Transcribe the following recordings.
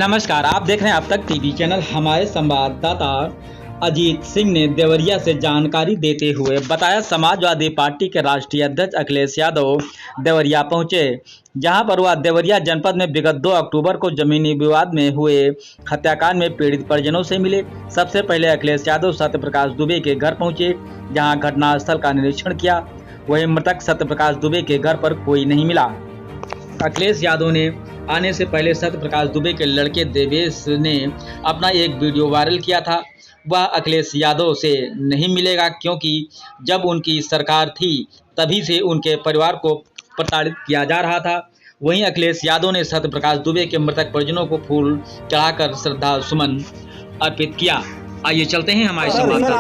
नमस्कार, आप देख रहे हैं अब तक टीवी चैनल। हमारे संवाददाता अजीत सिंह ने देवरिया से जानकारी देते हुए बताया, समाजवादी पार्टी के राष्ट्रीय अध्यक्ष अखिलेश यादव देवरिया पहुंचे, जहां पर वह देवरिया जनपद में विगत 2 अक्टूबर को जमीनी विवाद में हुए हत्याकांड में पीड़ित परिजनों से मिले। सबसे पहले अखिलेश यादव सत्यप्रकाश दुबे के घर पहुंचे, जहां घटनास्थल का निरीक्षण किया। वहीं मृतक सत्यप्रकाश दुबे के घर पर कोई नहीं मिला। अखिलेश यादव ने आने से पहले सत्यप्रकाश दुबे के लड़के देवेश ने अपना एक वीडियो वायरल किया था। वह अखिलेश यादव से नहीं मिलेगा, क्योंकि जब उनकी सरकार थी तभी से उनके परिवार को प्रताड़ित किया जा रहा था। वहीं अखिलेश यादव ने सत्यप्रकाश दुबे के मृतक परिजनों को फूल चढ़ाकर श्रद्धा सुमन अर्पित किया। आइए चलते हैं हमारे संवाददाता।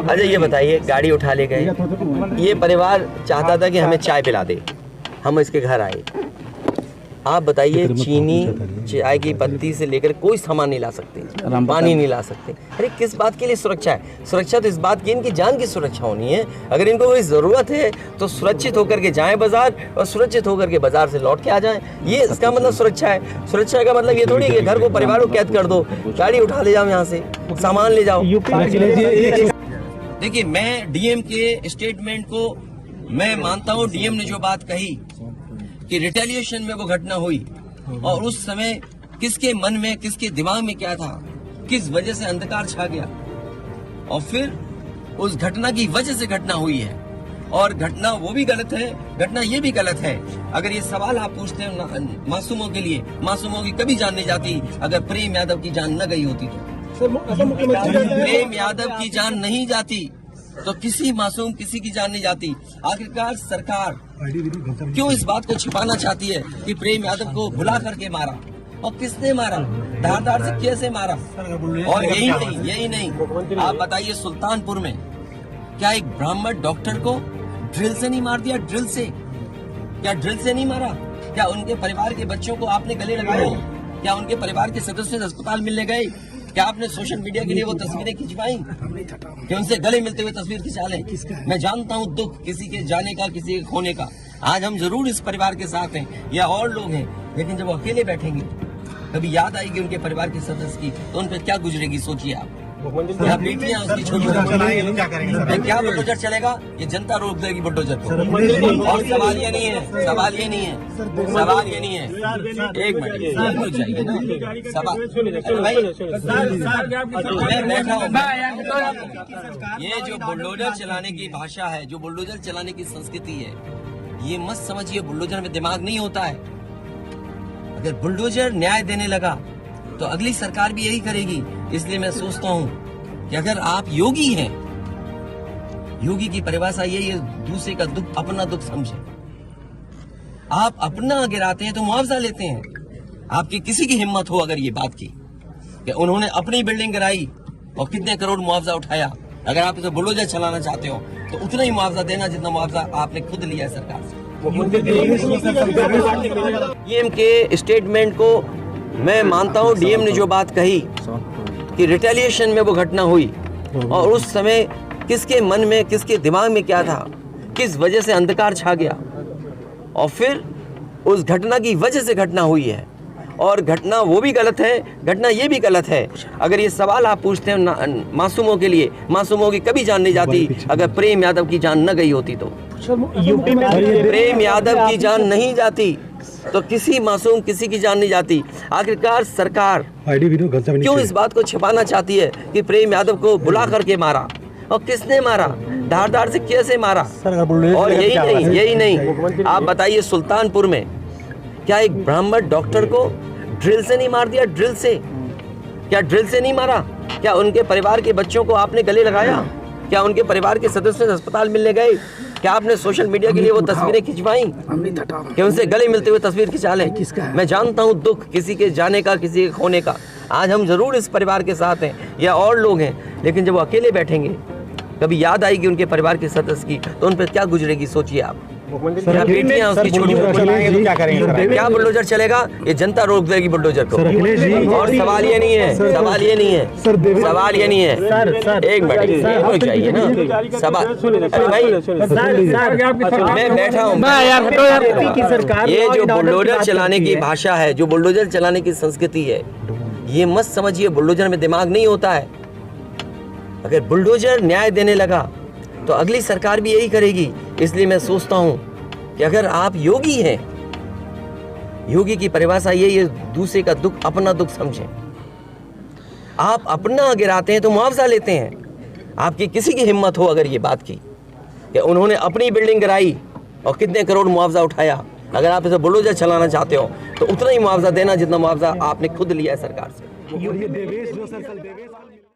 अजय ये बताइए, गाड़ी उठा ले गए, ये परिवार चाहता था कि हमें चाय पिला दे, हम इसके घर आए। आप बताइए, चीनी चाय की पत्ती से लेकर कोई सामान नहीं ला सकते, पानी नहीं ला सकते। अरे किस बात के लिए सुरक्षा है? सुरक्षा तो इस बात की, इनकी जान की सुरक्षा होनी है। अगर इनको कोई ज़रूरत है तो सुरक्षित होकर के जाएं बाजार, और सुरक्षित होकर के बाजार से लौट के आ जाएं। ये इसका मतलब सुरक्षा है। सुरक्षा का मतलब ये थोड़ी है कि घर को, परिवार को कैद कर दो, गाड़ी उठा ले जाओ, यहाँ से सामान ले जाओ। देखिए, मैं डीएम के स्टेटमेंट को मैं मानता हूँ। डीएम ने जो बात कही कि रिटेलिएशन में वो घटना हुई, और उस समय किसके मन में, किसके दिमाग में क्या था, किस वजह से अंधकार छा गया, और फिर उस घटना की वजह से घटना हुई है। और घटना वो भी गलत है, घटना ये भी गलत है। अगर ये सवाल आप पूछते हैं मासूमों के लिए, मासूमों की कभी जान नहीं जाती अगर प्रेम यादव की जान न गई होती तो। प्रेम यादव की जान नहीं जाती तो किसी मासूम, किसी की जान नहीं जाती। आखिरकार सरकार क्यों इस बात को छिपाना चाहती है कि प्रेम यादव को भुला करके मारा, और किसने मारा, धार से कैसे मारा? और यही नहीं, आप बताइए, सुल्तानपुर में क्या एक ब्राह्मण डॉक्टर को ड्रिल से नहीं मार दिया? ड्रिल से, क्या ड्रिल से नहीं मारा? क्या उनके परिवार के बच्चों को आपने गले लगाए? क्या उनके परिवार के सदस्य अस्पताल मिलने गए? क्या आपने सोशल मीडिया के लिए वो तस्वीरें खिंचवाई कि उनसे गले मिलते हुए तस्वीर खिंचा लें? मैं जानता हूँ दुख किसी के जाने का, किसी के खोने का। आज हम जरूर इस परिवार के साथ हैं या और लोग हैं, लेकिन जब वो अकेले बैठेंगे, कभी याद आएगी उनके परिवार के सदस्य की, तो उन पर क्या गुजरेगी सोचिए आप। क्या बेटियां उसकी छोटी क्या बुलडोजर चलेगा? ये जनता रोक देगी बुलडोजर को। और सवाल ये नहीं है, सवाल ये नहीं है। एक मिनट रुक जाइए ना, मैं बैठा हूँ। ये जो बुलडोजर चलाने की भाषा है, जो बुलडोजर चलाने की संस्कृति है, ये मत समझिए बुलडोजर में दिमाग नहीं होता है। अगर बुलडोजर न्याय देने लगा तो अगली सरकार भी यही करेगी। इसलिए मैं सोचता हूँ कि अगर आप योगी हैं, योगी की परिभाषा यही है, दूसरे का दुख अपना दुख समझे। आप अपना गिराते हैं तो मुआवजा लेते हैं। आपकी किसी की हिम्मत हो अगर ये बात की कि उन्होंने अपनी बिल्डिंग गिराई और कितने करोड़ मुआवजा उठाया, अगर आप इसे बुलडोजर चलाना चाहते हो तो उतना ही मुआवजा देना जितना मुआवजा आपने खुद लिया है सरकार से। डीएम के स्टेटमेंट को मैं मानता हूँ। डीएम ने जो बात कही कि रिटेलिएशन में वो घटना हुई, और उस समय किसके मन में, किसके दिमाग में क्या था, किस वजह से अंधकार छा गया, और फिर उस घटना की वजह से घटना हुई है। और घटना वो भी गलत है, घटना ये भी गलत है। अगर ये सवाल आप पूछते हैं मासूमों के लिए, मासूमों की कभी जान नहीं जाती अगर प्रेम यादव की जान न गई होती तो। प्रेम यादव की जान नहीं जाती तो किसी मासूम, किसी की जान नहीं जाती। आखिरकार सरकार क्यों इस बात को छिपाना चाहती है कि प्रेम यादव को बुला करके मारा, और किसने मारा, धार से कैसे मारा? और यही नहीं, आप बताइए, सुल्तानपुर में क्या एक ब्राह्मण डॉक्टर को ड्रिल से नहीं मार दिया? ड्रिल से, क्या ड्रिल से नहीं मारा? क्या उनके परिवार के बच्चों को आपने गले लगाया? क्या उनके परिवार के सदस्य अस्पताल मिलने गए? क्या आपने सोशल मीडिया के लिए वो तस्वीरें खिंचवाई कि उनसे गले मिलते हुए तस्वीर खिंचा लें? मैं जानता हूँ दुख किसी के जाने का, किसी के खोने का। आज हम जरूर इस परिवार के साथ हैं या और लोग हैं, लेकिन जब वो अकेले बैठेंगे, कभी याद आएगी उनके परिवार के सदस्य की, तो उन पर क्या गुजरेगी सोचिए आप। क्या बेटियां उसकी छोटी क्या करेंगे? क्या बुलडोजर चलेगा? ये जनता रोक देगी बुलडोजर को। और सवाल ये नहीं है, सवाल ये नहीं है, सवाल ये नहीं है। एक मिनट हो चाहिए ना सवाल। अरे भाई मैं बैठा हूँ। ये जो बुलडोजर चलाने की भाषा है, जो बुलडोजर चलाने की संस्कृति है, ये मत समझिए बुलडोजर में दिमाग नहीं होता है। अगर बुलडोजर न्याय देने लगा तो अगली सरकार भी यही करेगी। इसलिए मैं सोचता हूं कि अगर आप योगी हैं, योगी की परिभाषा यही है, दूसरे का दुख अपना दुख समझें। आप अपना गिराते हैं तो मुआवजा लेते हैं। आपकी किसी की हिम्मत हो अगर ये बात की कि उन्होंने अपनी बिल्डिंग गिराई और कितने करोड़ मुआवजा उठाया, अगर आप इसे बुलडोजर चलाना चाहते हो तो उतना ही मुआवजा देना जितना मुआवजा आपने खुद लिया है सरकार से।